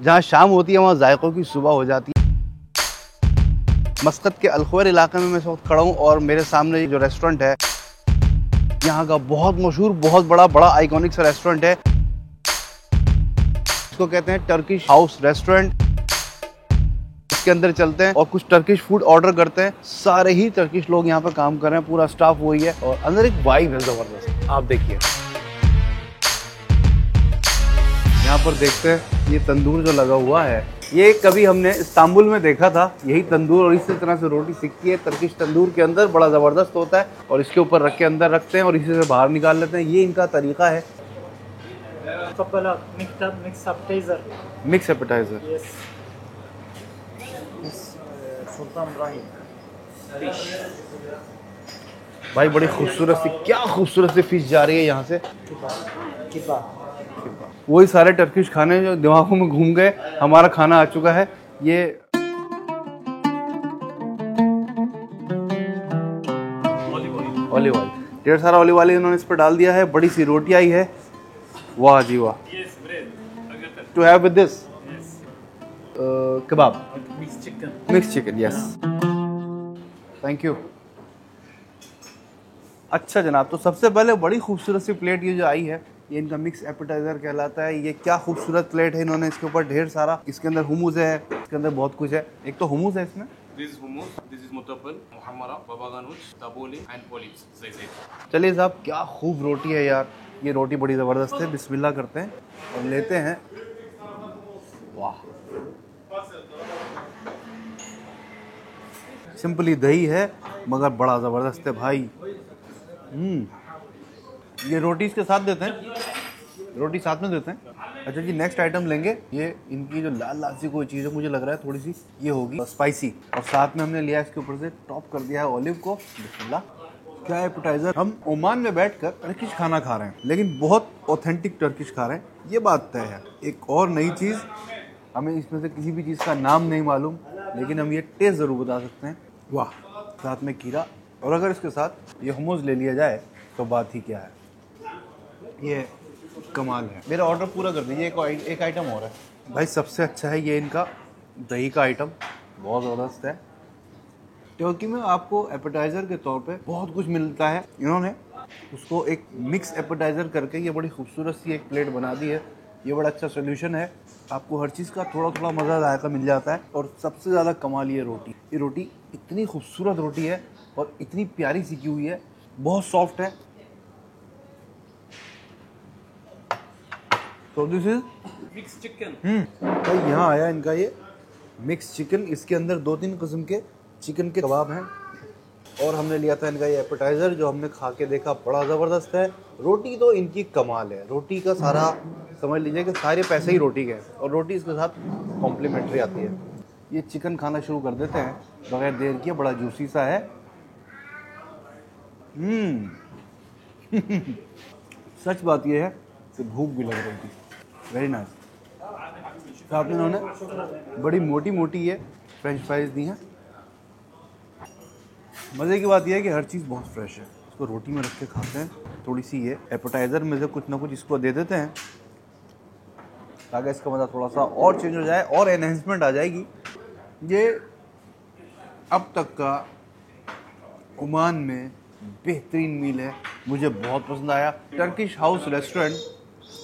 जहाँ शाम होती है वहाँ जायकों की सुबह हो जाती है। मस्कत के अल-ख्वैर इलाके में मैं इस वक्त खड़ा हूँ और मेरे सामने जो रेस्टोरेंट है यहाँ का बहुत मशहूर, बहुत बड़ा आइकॉनिक सा रेस्टोरेंट है। इसको कहते हैं टर्किश हाउस रेस्टोरेंट। इसके अंदर चलते हैं और कुछ टर्किश फूड ऑर्डर करते हैं। सारे ही टर्किश लोग यहाँ पर काम कर रहे हैं, पूरा स्टाफ वही है और अंदर एक वाइब है जबरदस्त। आप देखिए यहाँ पर देखते हैं ये तंदूर जो लगा हुआ है, ये कभी हमने इस्तांबुल में देखा था यही तंदूर, और इसी तरह से रोटी सिकती है। टर्किश तंदूर के अंदर बड़ा ज़बरदस्त होता है और इसके ऊपर रख के अंदर रखते हैं और इसी से बाहर निकाल लेते हैं। ये इनका तरीका है। Mix appetiser. भाई बड़ी खूबसूरत सी, क्या खूबसूरत सी फिश जा रही है यहाँ से। वही सारे टर्किश खाने जो दिमागों में घूम गए, हमारा खाना आ चुका है। ये ऑलिव ऑयल, ढेर सारा ऑलिव ऑयल इन्होंने इस पर डाल दिया है। बड़ी सी रोटी आई है, वाह जी वाह। To have with this kebab, mix chicken, yes thank you. अच्छा जनाब, तो सबसे पहले बड़ी खूबसूरत सी प्लेट ये जो आई है, ये इनका मिक्स एपेटाइजर कहलाता है। ये क्या खूबसूरत प्लेट है, इन्होंने इसके ऊपर ढेर सारा, इसके अंदर हुमूस है, इसके अंदर बहुत कुछ है। एक तो हुमूस है इसमें, चलिए साहब, क्या खूब रोटी है यार। ये रोटी बड़ी ज़बरदस्त है। बिस्मिल्लाह करते हैं और लेते हैं। वाह, सिंपली दही है मगर बड़ा ज़बरदस्त है भाई। ये रोटी इसके साथ देते हैं, रोटी साथ में देते हैं। अच्छा जी, नेक्स्ट आइटम लेंगे। ये इनकी जो लाल लाल सी कोई चीज़ है, मुझे लग रहा है थोड़ी सी ये होगी स्पाइसी, और साथ में हमने लिया इसके ऊपर से टॉप कर दिया है ऑलिव को। बिस्मिल्लाह। क्या एपेटाइजर। हम ओमान में बैठकर टर्किश खाना खा रहे हैं, लेकिन बहुत ऑथेंटिक टर्किश खा रहे हैं, ये बात तय है। एक और नई चीज़, हमें इसमें से किसी भी चीज़ का नाम नहीं मालूम, लेकिन हम ये टेस्ट ज़रूर बता सकते हैं। वाह, साथ में खीरा, और अगर इसके साथ ये हुमूस ले लिया जाए तो बात ही क्या है। ये कमाल है। मेरा ऑर्डर पूरा कर दीजिए। एक आइटम और है भाई। सबसे अच्छा है ये इनका दही का आइटम, बहुत ज़बरदस्त है। क्योंकि में आपको एपेटाइज़र के तौर पे बहुत कुछ मिलता है, इन्होंने उसको एक मिक्स एपेटाइज़र करके ये बड़ी खूबसूरत सी एक प्लेट बना दी है। ये बड़ा अच्छा सोल्यूशन है, आपको हर चीज़ का थोड़ा थोड़ा मज़ा जायका मिल जाता है। और सबसे ज़्यादा कमाल ये रोटी इतनी खूबसूरत रोटी है और इतनी प्यारी सी की हुई है, बहुत सॉफ्ट है। तो दिस इज मिक्स चिकन। भाई यहाँ आया इनका ये मिक्स चिकन, इसके अंदर 2-3 किस्म के चिकन के कबाब हैं, और हमने लिया था इनका ये एपेटाइज़र जो हमने खा के देखा, बड़ा ज़बरदस्त है। रोटी तो इनकी कमाल है, रोटी का सारा समझ लीजिए कि सारे पैसे ही रोटी के हैं, और रोटी इसके साथ कॉम्प्लीमेंट्री आती है। ये चिकन खाना शुरू कर देते हैं बगैर देर किए, बड़ा जूसी सा है। सच बात ये है कि भूख भी लग रही थी। Very nice. साथ में उन्होंने बड़ी मोटी मोटी ये फ्रेंच फ्राइज दी हैं। मज़े की बात यह है कि हर चीज़ बहुत फ्रेश है। इसको रोटी में रख के खाते हैं, थोड़ी सी ये एपेटाइज़र में से कुछ ना कुछ इसको दे देते हैं ताकि इसका मज़ा थोड़ा सा और चेंज हो जाए और एनहेंसमेंट आ जाएगी। ये अब तक का ओमान में बेहतरीन मील है, मुझे बहुत पसंद आया। टर्किश हाउस रेस्टोरेंट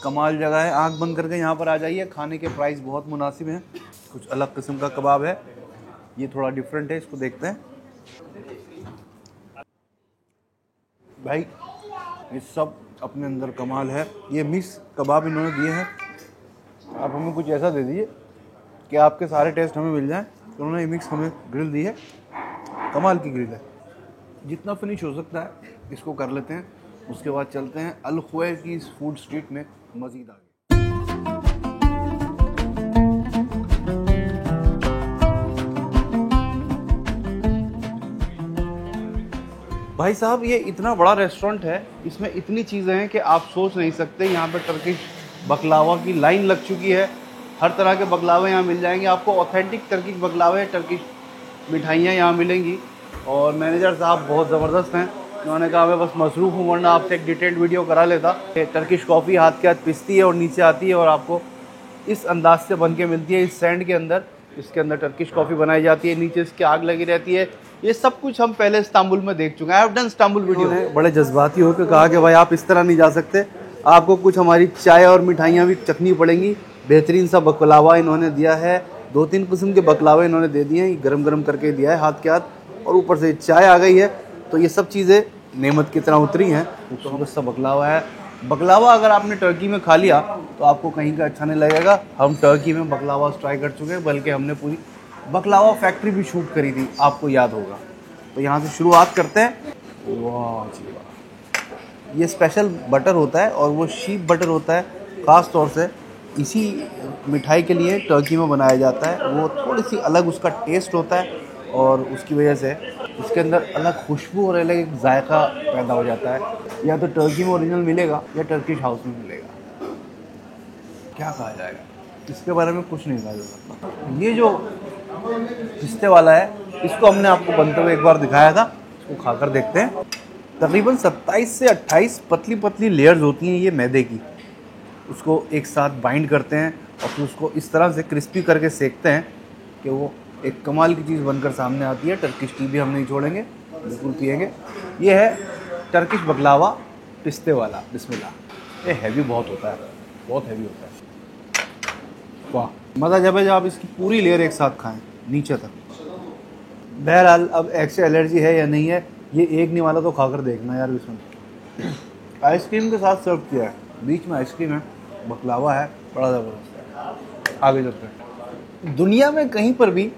कमाल जगह है, आंख बंद करके यहाँ पर आ जाइए। खाने के प्राइस बहुत मुनासिब हैं। कुछ अलग किस्म का कबाब है, ये थोड़ा डिफरेंट है, इसको देखते हैं। भाई ये सब अपने अंदर कमाल है। ये मिक्स कबाब इन्होंने दिए हैं, आप हमें कुछ ऐसा दे दीजिए कि आपके सारे टेस्ट हमें मिल जाएं। तो उन्होंने मिक्स हमें ग्रिल दी है, कमाल की ग्रिल है। जितना फिनिश हो सकता है इसको कर लेते हैं, उसके बाद चलते हैं अल-ख्वैर की इस फूड स्ट्रीट में मज़ीद आगे। भाई साहब, ये इतना बड़ा रेस्टोरेंट है, इसमें इतनी चीज़ें हैं कि आप सोच नहीं सकते। यहाँ पे टर्किश बकलावा की लाइन लग चुकी है, हर तरह के बकलावे यहाँ मिल जाएंगे आपको। ऑथेंटिक टर्किश बकलावे, टर्किश मिठाइयाँ यहाँ मिलेंगी। और मैनेजर साहब बहुत ज़बरदस्त हैं, उन्होंने कहा मैं बस मसरूफ़ हूँ वरना आपसे एक डिटेल्ड वीडियो करा लेता। टर्किश कॉफ़ी हाथ के हाथ पिसती है और नीचे आती है और आपको इस अंदाज से बन के मिलती है, इस सैंड के अंदर। इसके अंदर टर्किश कॉफ़ी बनाई जाती है, नीचे इसकी आग लगी रहती है। ये सब कुछ हम पहले इस्तांबुल में देख चुके हैं। I have done Istanbul video. बड़े जज्बाती होकर कहा कि भाई आप इस तरह नहीं जा सकते, आपको कुछ हमारी चाय और मिठाइयाँ भी चखनी पड़ेंगी। बेहतरीन सा बकलावा इन्होंने दिया है, 2-3 किस्म के बकलावे इन्होंने दे दिए हैं, गरम गरम करके दिया है हाथ के हाथ, और ऊपर से चाय आ गई है। तो ये सब चीज़ें नेमत की तरह उतरी हैं। खूबसूरत सा बकलावा है। बकलावा अगर आपने टर्की में खा लिया तो आपको कहीं का अच्छा नहीं लगेगा। हम टर्की में बकलावा ट्राई कर चुके हैं, बल्कि हमने पूरी बकलावा फैक्ट्री भी शूट करी थी, आपको याद होगा। तो यहाँ से शुरुआत करते हैं। वाह जी वाह, ये स्पेशल बटर होता है और वो शीप बटर होता है, ख़ास तौर से इसी मिठाई के लिए टर्की में बनाया जाता है। वो थोड़ी सी अलग उसका टेस्ट होता है और उसकी वजह से इसके अंदर अलग खुशबू और अलग एक जायका पैदा हो जाता है। या तो टर्की में ओरिजिनल मिलेगा या टर्किश हाउस में मिलेगा। क्या कहा जाएगा, इसके बारे में कुछ नहीं कहा जा सकता। ये जो पिस्ते वाला है, इसको हमने आपको बनते हुए एक बार दिखाया था, इसको खाकर देखते हैं। तकरीबन 27 से 28 पतली पतली लेयर्स होती हैं ये मैदे की। उसको एक साथ बाइंड करते हैं और फिर उसको इस तरह से क्रिस्पी करके सेकते हैं कि वो एक कमाल की चीज़ बनकर सामने आती है। टर्किश टी भी हम नहीं छोड़ेंगे, बिल्कुल पिएंगे। ये है टर्किश बकलावा पिस्ते वाला। बिस्मिल्लाह। ये हैवी बहुत होता है, बहुत हैवी होता है। वाह, मज़ा जब है जब आप इसकी पूरी लेयर एक साथ खाएं नीचे तक। बहरहाल अब एक्स्ट्रा एलर्जी है या नहीं है, ये एक नहीं वाला तो खाकर देखना यार। इसमें आइसक्रीम के साथ सर्व किया है, बीच में आइसक्रीम है, बकलावा है, बड़ा ज़बरदस्त है। आगे चलते हैं। दुनिया में कहीं पर भी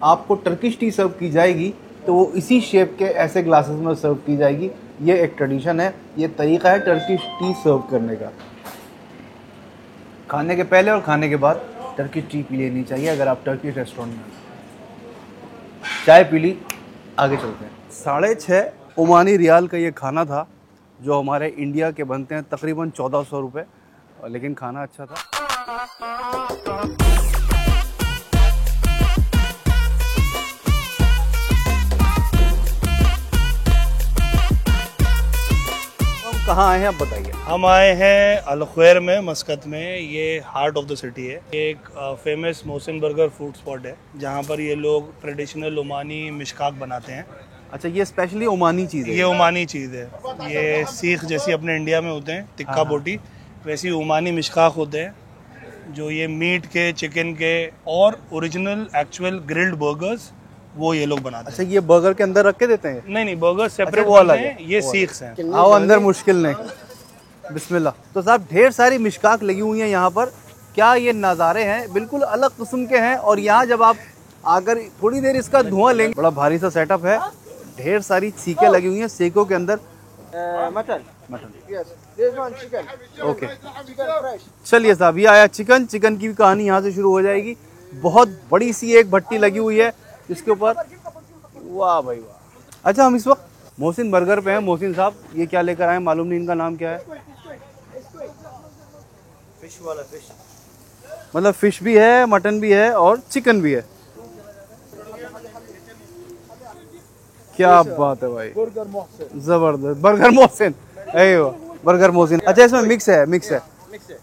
आपको टर्किश टी सर्व की जाएगी तो वो इसी शेप के ऐसे ग्लासेस में सर्व की जाएगी। ये एक ट्रेडिशन है, ये तरीका है टर्किश टी सर्व करने का। खाने के पहले और खाने के बाद टर्किश टी पी लेनी चाहिए अगर आप टर्किश रेस्टोरेंट में। चाय पी ली, आगे चलते हैं। 6.5 ओमानी रियाल का ये खाना था, जो हमारे इंडिया के बनते हैं तकरीबन 1400 रुपये, लेकिन खाना अच्छा था। कहाँ आए हैं आप बताइए। हम आए हैं अल ख्वैर में, मस्कत में। ये हार्ट ऑफ द सिटी है। एक famous Mohsin burger food spot है जहाँ पर ये लोग ट्रेडिशनल ओमानी मिशकाक बनाते हैं। अच्छा, ये स्पेशली ओमानी चीज़ है? ये ओमानी चीज़ है। ये सीख जैसी अपने इंडिया में होते हैं टिक्का बोटी, वैसी ओमानी मिशकाक होते हैं, जो ये मीट के, चिकन के और ओरिजिनल एक्चुअल ग्रिल्ड बर्गर्स वो ये लोग बनाते हैं। अच्छा, ये बर्गर के अंदर रख के देते हैं? नहीं, बर्गर सेपरेट। अच्छा, वो अलग है। ये सीख्स हैं। आओ अंदर, मुश्किल नहीं। बिस्मिल्लाह। तो साहब ढेर सारी मिशकाक लगी हुई हैं यहाँ पर। क्या ये नज़ारे हैं, बिल्कुल अलग किस्म के हैं। और यहाँ जब आप आकर थोड़ी देर इसका धुआं लेंगे, बड़ा भारी सा सेटअप है, ढेर सारी सीखें लगी हुई हैं सेकों के अंदर। मटन ओके, चलिए साहब, ये आया चिकन। चिकन की भी कहानी यहाँ से शुरू हो जाएगी। बहुत बड़ी सी एक भट्टी लगी हुई है इसके ऊपर। वाह भाई वाह। अच्छा, हम इस वक्त मोहसिन बर्गर पे हैं। मोहसिन साहब, ये क्या लेकर आए, मालूम नहीं इनका नाम क्या है? फिश वाला फिश। मतलब फिश भी है, मटन भी है और चिकन भी है। क्या बात है भाई, जबरदस्त। Burger Mohsin, burger Mohsin. अच्छा, इसमें मिक्स है,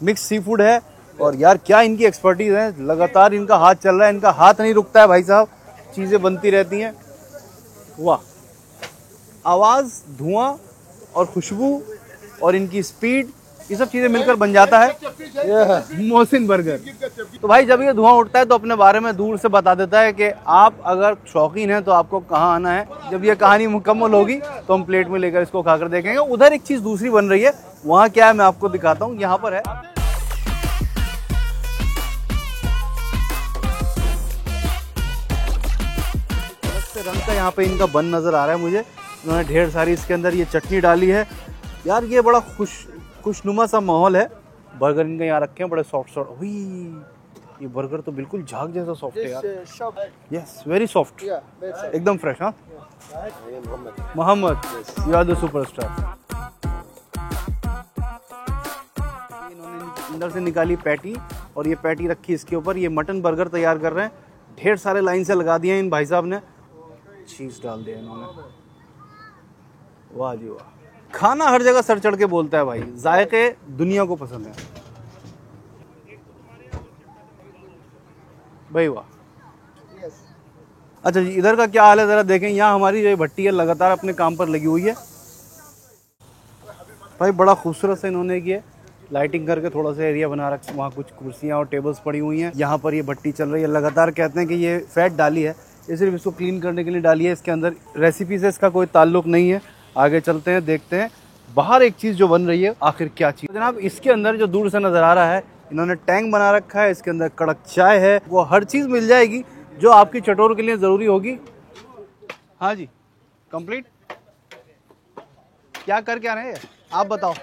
मिक्स सी फूड है। और यार क्या इनकी एक्सपर्टीज है, लगातार इनका हाथ चल रहा है, इनका हाथ नहीं रुकता है भाई साहब, चीज़ें बनती रहती हैं। वाह, आवाज़, धुआं और खुशबू और इनकी स्पीड, ये सब चीज़ें मिलकर बन जाता है मोहसिन बर्गर। तो भाई जब ये धुआं उठता है तो अपने बारे में दूर से बता देता है कि आप अगर शौकीन हैं तो आपको कहाँ आना है। जब ये कहानी मुकम्मल होगी तो हम प्लेट में लेकर इसको खाकर देखेंगे। उधर एक चीज़ दूसरी बन रही है, वहाँ क्या है मैं आपको दिखाता हूँ। यहाँ पर है रंग का, यहाँ पे इनका बन नज़र आ रहा है मुझे। उन्होंने ढेर सारी इसके अंदर ये चटनी डाली है। यार ये बड़ा खुशनुमा सा माहौल है। बर्गर इनके यहाँ रखे हैं, बड़े सॉफ्ट हुई। ये बर्गर तो बिल्कुल झाग जैसा सॉफ्ट है यार। यस, वेरी सॉफ्ट, एकदम फ्रेश। हाँ Mohammed, you are the superstar. इन्होंने अंदर से निकाली पैटी और ये पैटी रखी इसके ऊपर। ये मटन बर्गर तैयार कर रहे हैं, ढेर सारे लाइन से लगा दिए इन भाई साहब ने। चीज़ डाल दिया इन्होंने। वाह जी वाह। खाना हर जगह सर चढ़ के बोलता है भाई, जायके दुनिया को पसंद है। भाई वाह। अच्छा जी, इधर का क्या हाल है ज़रा देखें। यहाँ हमारी जो भट्टी है लगातार अपने काम पर लगी हुई है भाई। बड़ा खूबसूरत से इन्होंने किया, लाइटिंग करके थोड़ा सा एरिया बना रखा। वहाँ कुछ कुर्सियाँ और टेबल्स पड़ी हुई हैं। यहाँ पर ये भट्टी चल रही है लगातार। कहते हैं कि ये फैट डाली है, ये सिर्फ इसको क्लीन करने के लिए डाली है। इसके अंदर रेसिपी से इसका कोई ताल्लुक नहीं है। आगे चलते हैं, देखते हैं बाहर एक चीज़ जो बन रही है आखिर क्या चीज़। जनाब इसके अंदर जो दूर से नज़र आ रहा है, इन्होंने टैंक बना रखा है। इसके अंदर कड़क चाय है, वो हर चीज़ मिल जाएगी जो आपकी चटोर के लिए ज़रूरी होगी। हाँ जी, कंप्लीट। क्या कर क्या रहे हैं आप बताओ?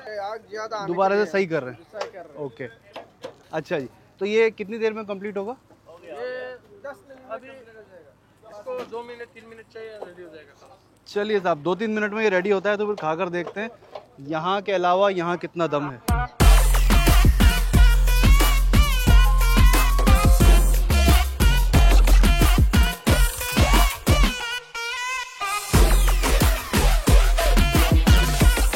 दोबारा से सही कर रहे हैं। ओके, अच्छा जी। तो ये कितनी देर में कंप्लीट होगा? इसको 2 मिनट 3 मिनट चाहिए, रेडी हो जाएगा। चलिए साहब, 2-3 मिनट में ये रेडी होता है तो फिर खाकर देखते हैं यहाँ के अलावा यहाँ कितना दम है।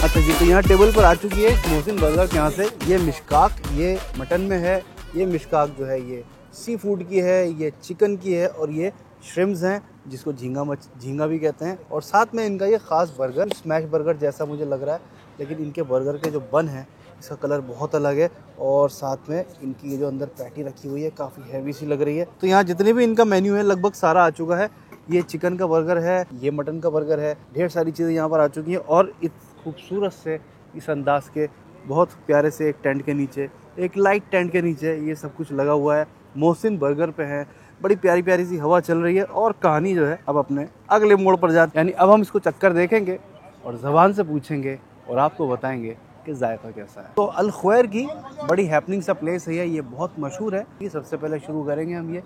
अच्छा जी, तो यहाँ टेबल पर आ चुकी है मोहसिन बर्गर के यहाँ से। ये मिशकाक, ये मटन में है। ये मिशकाक जो है ये सी फूड की है, ये चिकन की है और ये श्रिम्स हैं जिसको झींगा भी कहते हैं। और साथ में इनका ये ख़ास बर्गर, स्मैश बर्गर जैसा मुझे लग रहा है, लेकिन इनके बर्गर के जो बन है इसका कलर बहुत अलग है। और साथ में इनकी ये जो अंदर पैटी रखी हुई है काफ़ी हैवी सी लग रही है। तो यहाँ जितने भी इनका मेन्यू है लगभग सारा आ चुका है। ये चिकन का बर्गर है, ये मटन का बर्गर है, ढेर सारी चीज़ें यहाँ पर आ चुकी हैं। और इस खूबसूरत से इस अंदाज के बहुत प्यारे से एक टेंट के नीचे, एक लाइट टेंट के नीचे ये सब कुछ लगा हुआ है। मोहसिन बर्गर पे है, बड़ी प्यारी प्यारी सी हवा चल रही है। और कहानी जो है अब अपने अगले मोड़ पर जाती, यानी अब हम इसको चक्कर देखेंगे और ज़बान से पूछेंगे और आपको बताएंगे कि जायका कैसा है। तो अल ख्वैर की बड़ी हैपनिंग सा प्लेस है ये बहुत मशहूर है। ये सबसे पहले शुरू करेंगे हम ये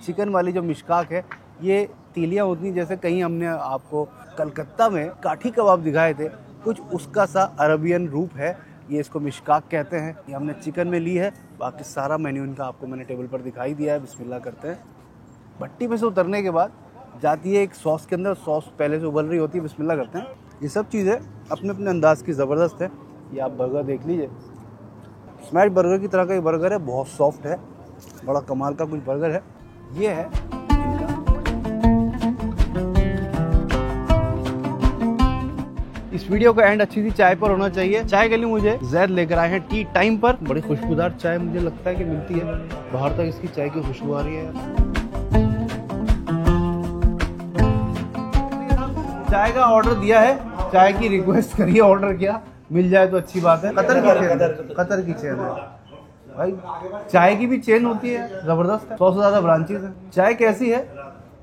चिकन वाली जो मिशकाक है। ये तीलियाँ होती हैं जैसे कहीं हमने आपको कलकत्ता में काठी कबाब दिखाए थे, कुछ उसका सा अरबियन रूप है। ये इसको मिशकाक कहते हैं। ये हमने चिकन में ली है। बाकी सारा मेन्यू इनका आपको मैंने टेबल पर दिखाई दिया है। बिस्मिल्लाह करते हैं। भट्टी में से उतरने के बाद जाती है एक सॉस के अंदर, सॉस पहले से उबल रही होती है। बिस्मिल्लाह करते हैं। ये सब चीज़ें अपने अपने अंदाज़ की ज़बरदस्त है। ये आप बर्गर देख लीजिए, स्मैश बर्गर की तरह का ये बर्गर है, बहुत सॉफ्ट है, बड़ा कमाल का कुछ बर्गर है। ये है इनका। इस वीडियो का एंड अच्छी सी चाय पर होना चाहिए। चाय के लिए मुझे जैद लेकर आए हैं टी टाइम पर। बड़ी खुशबूदार चाय मुझे लगता है कि मिलती है, बाहर तक इसकी चाय की खुशबू आ रही है। चाय का ऑर्डर दिया है, चाय की रिक्वेस्ट करिए, ऑर्डर किया, मिल जाए तो अच्छी बात है। कतर की चेन है भाई। चाय की भी चेन होती है, जबरदस्त है। 100 से ज़्यादा ब्रांचेस हैं। चाय कैसी है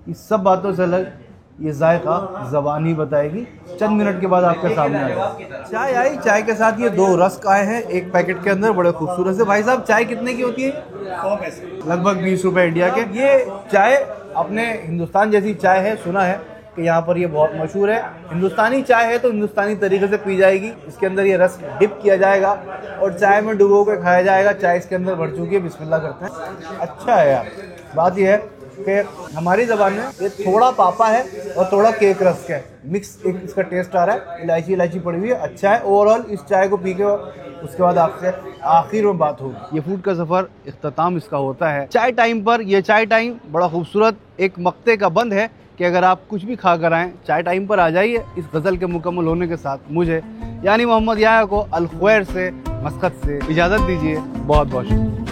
इस सब बातों से अलग ये जायका ज़बान ही बताएगी। चंद मिनट के बाद आपके सामने आएगा। चाय आई, चाय के साथ ये 2 रस्क आए हैं एक पैकेट के अंदर, बड़े खूबसूरत से। भाई साहब चाय कितने की होती है? 100 पैसे, लगभग 20 रुपए इंडिया के। ये चाय अपने हिंदुस्तान जैसी चाय है, सुना है कि यहाँ पर ये बहुत मशहूर है। हिंदुस्तानी चाय है तो हिंदुस्तानी तरीके से पी जाएगी। इसके अंदर ये रस डिप किया जाएगा और चाय में डुबो के खाया जाएगा। चाय इसके अंदर भर चुकी है। बिस्मिल्लाह करते हैं। अच्छा है यार। बात ये है कि हमारी ज़बान में ये थोड़ा पापा है और थोड़ा केक रस्क है, मिक्स एक इसका टेस्ट आ रहा है। इलायची पड़ी हुई है, अच्छा है ओवरऑल। इस चाय को पी के उसके बाद आपसे आखिर में बात होगी। ये फूड का सफ़र इख्तिताम इसका होता है चाय टाइम पर। ये चाय टाइम बड़ा खूबसूरत एक मक्ते का बंद है कि अगर आप कुछ भी खा कर आएँ, चाय टाइम पर आ जाइए। इस गज़ल के मुकम्मल होने के साथ मुझे यानी मोहम्मद याया को अल ख्वैर से, मस्कत से इजाज़त दीजिए। बहुत बहुत शुक्रिया।